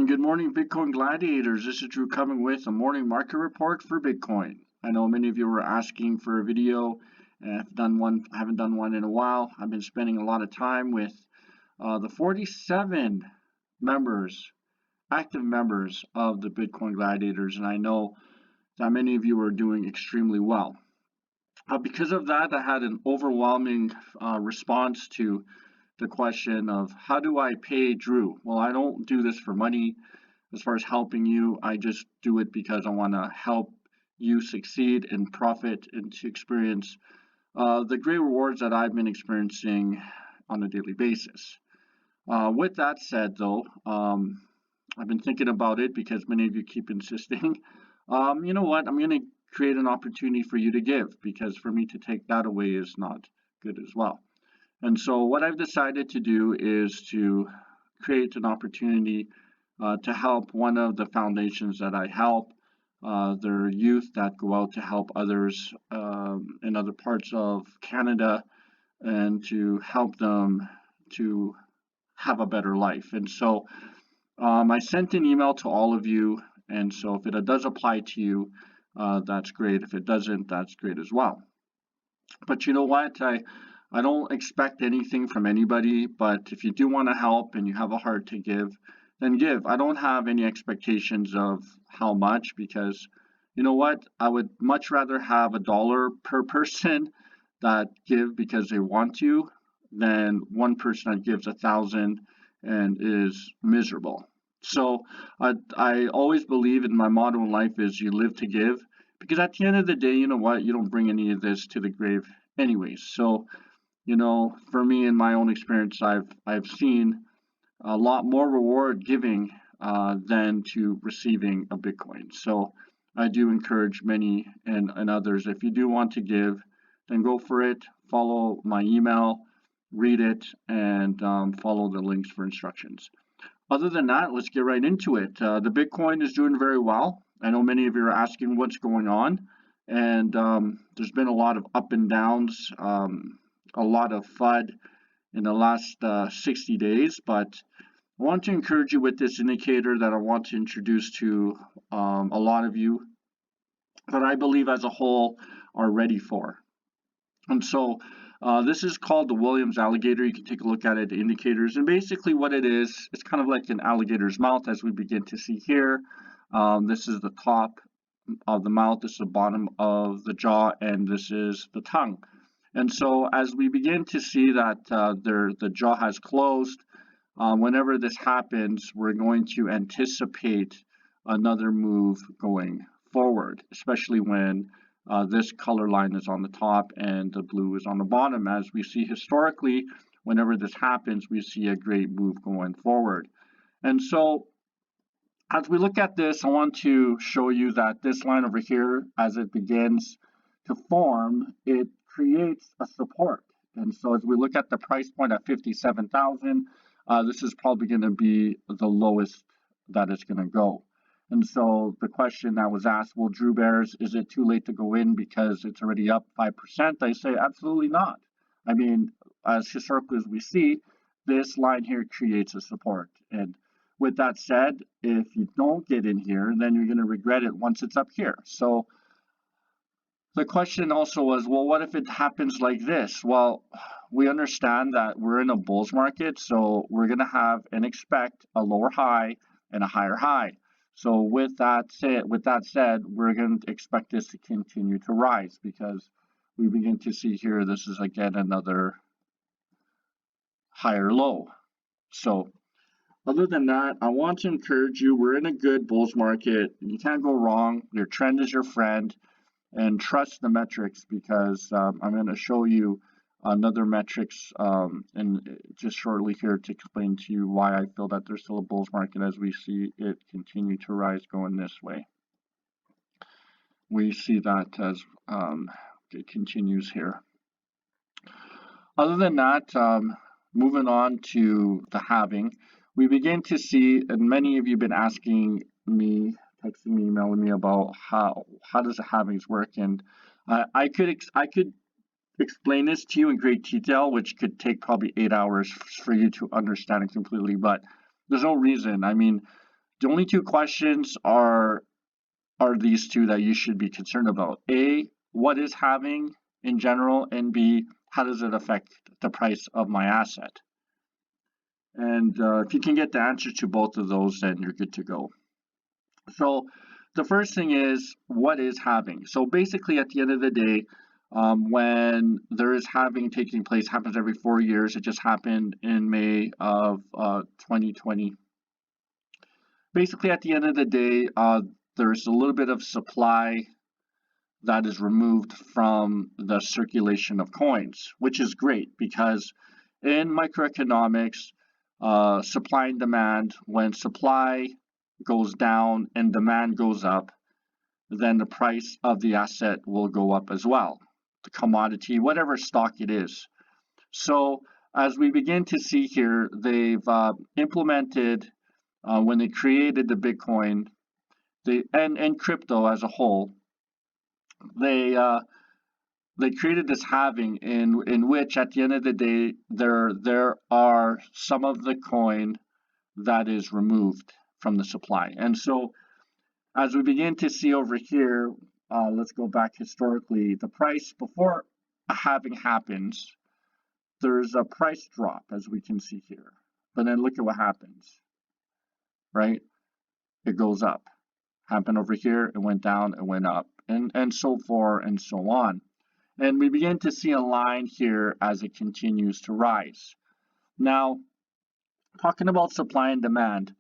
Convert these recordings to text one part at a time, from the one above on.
And good morning, Bitcoin gladiators. This is Drew coming with a morning market report for Bitcoin. I know many of you were asking for a video, and I haven't done one in a while. I've been spending a lot of time with the 47 members, active members of the Bitcoin gladiators, and I know that many of you are doing extremely well. Because of that, I had an overwhelming response to the question of how do I pay Drew? Well, I don't do this for money as far as helping you. I just do it because I want to help you succeed and profit and to experience the great rewards that I've been experiencing on a daily basis. With that said, though, I've been thinking about it because many of you keep insisting. You know what? I'm going to create an opportunity for you to give, because for me to take that away is not good as well. And so what I've decided to do is to create an opportunity to help one of the foundations that I help. They're youth that go out to help others in other parts of Canada and to help them to have a better life. And so I sent an email to all of you, and so if it does apply to you, that's great. If it doesn't, that's great as well. But you know what? I don't expect anything from anybody, but if you do want to help and you have a heart to give, then give. I don't have any expectations of how much, because you know what? I would much rather have $1 per person that give because they want to than one person that gives 1,000 and is miserable. So I always believe in my motto in life is you live to give, because at the end of the day, you know what? You don't bring any of this to the grave anyways. So you know, for me, in my own experience, I've seen a lot more reward giving than to receiving a Bitcoin. So I do encourage many and others, if you do want to give, then go for it. Follow my email, read it, and follow the links for instructions. Other than that, let's get right into it. The Bitcoin is doing very well. I know many of you are asking what's going on, and there's been a lot of up and downs. A lot of FUD in the last 60 days, but I want to encourage you with this indicator that I want to introduce to a lot of you that I believe as a whole are ready for. And so this is called the Williams alligator. You can take a look at it, the indicators, and basically what it is, it's kind of like an alligator's mouth, as we begin to see here. This is the top of the mouth, this is the bottom of the jaw, and this is the tongue. And so as we begin to see that the jaw has closed, whenever this happens, we're going to anticipate another move going forward, especially when this color line is on the top and the blue is on the bottom. As we see historically, whenever this happens, we see a great move going forward. And so as we look at this, I want to show you that this line over here, as it begins to form, it creates a support. And so as we look at the price point at 57,000, this is probably going to be the lowest that it's going to go. And so the question that was asked, well, Drew Bears, is it too late to go in because it's already up 5%? I say absolutely not. I mean, as historically as we see, this line here creates a support. And with that said, if you don't get in here, then you're going to regret it once it's up here. So the question also was, well, what if it happens like this? Well, we understand that we're in a bulls market, so we're going to have and expect a lower high and a higher high. So with that said, we're going to expect this to continue to rise, because we begin to see here, this is again another higher low. So other than that, I want to encourage you, we're in a good bulls market. You can't go wrong. Your trend is your friend. And trust the metrics, because I'm going to show you another metrics and just shortly here to explain to you why I feel that there's still a bulls market as we see it continue to rise going this way. We see that as it continues here. Other than that, moving on to the halving, we begin to see, and many of you have been asking me, texting me, emailing me about how does the halvings work, and I could explain this to you in great detail, which could take probably 8 hours for you to understand it completely, but there's no reason. I mean, The only two questions are these two that you should be concerned about. A, what is halving in general, and B, how does it affect the price of my asset? And if you can get the answer to both of those, then you're good to go. So the first thing is, what is halving? So basically, at the end of the day, when there is halving taking place, happens every 4 years. It just happened in May of 2020. Basically, at the end of the day, there's a little bit of supply that is removed from the circulation of coins, which is great because in microeconomics, supply and demand, when supply goes down and demand goes up, then the price of the asset will go up as well, the commodity, whatever stock it is. So as we begin to see here, they've implemented, when they created the Bitcoin, and crypto as a whole, they created this halving in which at the end of the day there are some of the coin that is removed from the supply. And so as we begin to see over here, let's go back historically, the price before a halving happens, there's a price drop as we can see here, but then look at what happens, right? It goes up. Happened over here, it went down, it went up, and so forth and so on. And we begin to see a line here as it continues to rise. Now, talking about supply and demand.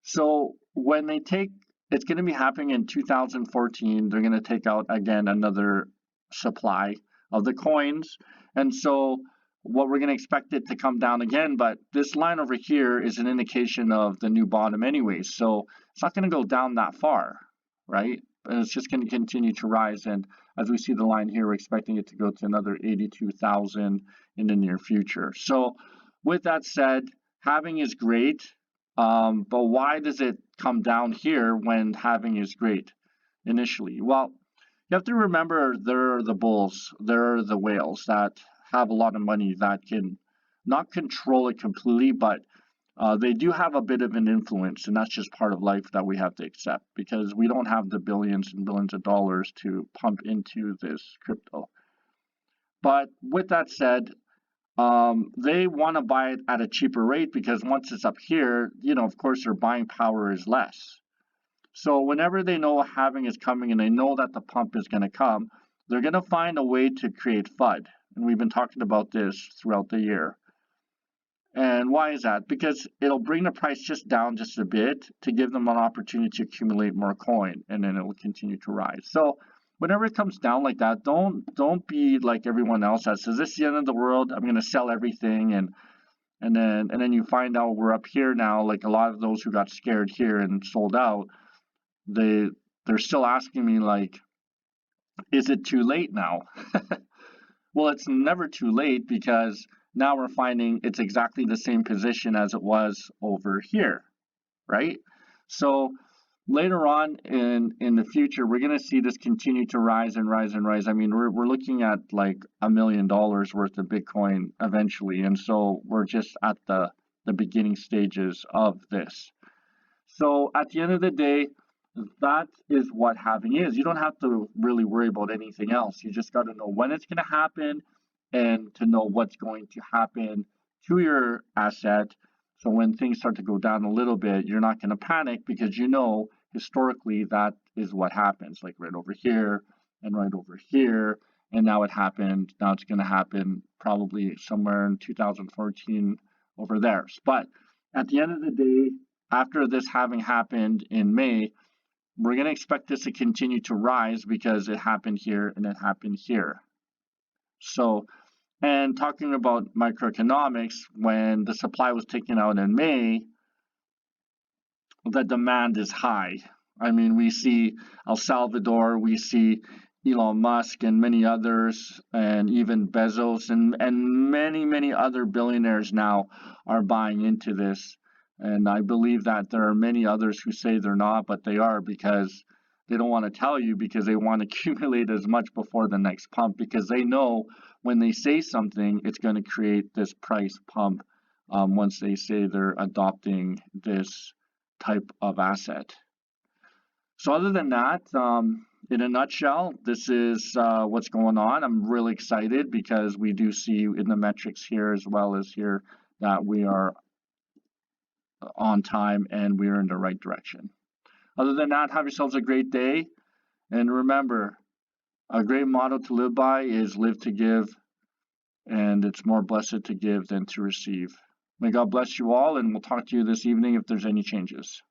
So when they take, it's going to be happening in 2014, they're going to take out again another supply of the coins. And so what we're going to expect it to come down again, but this line over here is an indication of the new bottom anyways. So it's not going to go down that far, right? And it's just going to continue to rise. And as we see the line here, we're expecting it to go to another 82,000 in the near future. So with that said, halving is great, but why does it come down here when halving is great initially? Well, you have to remember there are the bulls, there are the whales that have a lot of money that can not control it completely, but they do have a bit of an influence, and that's just part of life that we have to accept because we don't have the billions and billions of dollars to pump into this crypto. But with that said, they want to buy it at a cheaper rate because once it's up here, of course, their buying power is less. So whenever they know halving is coming and they know that the pump is going to come, they're going to find a way to create FUD. And we've been talking about this throughout the year. And why is that? Because it'll bring the price just down just a bit to give them an opportunity to accumulate more coin, and then it will continue to rise. So whenever it comes down like that, don't be like everyone else that says this is the end of the world. I'm going to sell everything, and then you find out we're up here now. Like a lot of those who got scared here and sold out, they're still asking me like, is it too late now? Well, it's never too late because now we're finding it's exactly the same position as it was over here, right? So later on in the future, we're going to see this continue to rise and rise and rise. I mean, we're looking at like $1 million worth of Bitcoin eventually, and so we're just at the beginning stages of this. So at the end of the day, that is what halving is. You don't have to really worry about anything else. You just got to know when it's going to happen and to know what's going to happen to your asset. So when things start to go down a little bit, you're not going to panic because historically that is what happens, like right over here and right over here. And now it happened. Now it's going to happen probably somewhere in 2014 over there. But at the end of the day, after this having happened in May, we're going to expect this to continue to rise because it happened here and it happened here. So, and talking about microeconomics, when the supply was taken out in May, the demand is high. I mean, we see El Salvador, we see Elon Musk and many others, and even Bezos and many, many other billionaires now are buying into this. And I believe that there are many others who say they're not, but they are because they don't want to tell you because they want to accumulate as much before the next pump because they know when they say something, it's going to create this price pump once they say they're adopting this type of asset. So other than that, in a nutshell, this is what's going on. I'm really excited because we do see in the metrics here as well as here that we are on time and we are in the right direction. Other than that, have yourselves a great day. And remember, a great motto to live by is live to give, and it's more blessed to give than to receive. May God bless you all, and we'll talk to you this evening if there's any changes.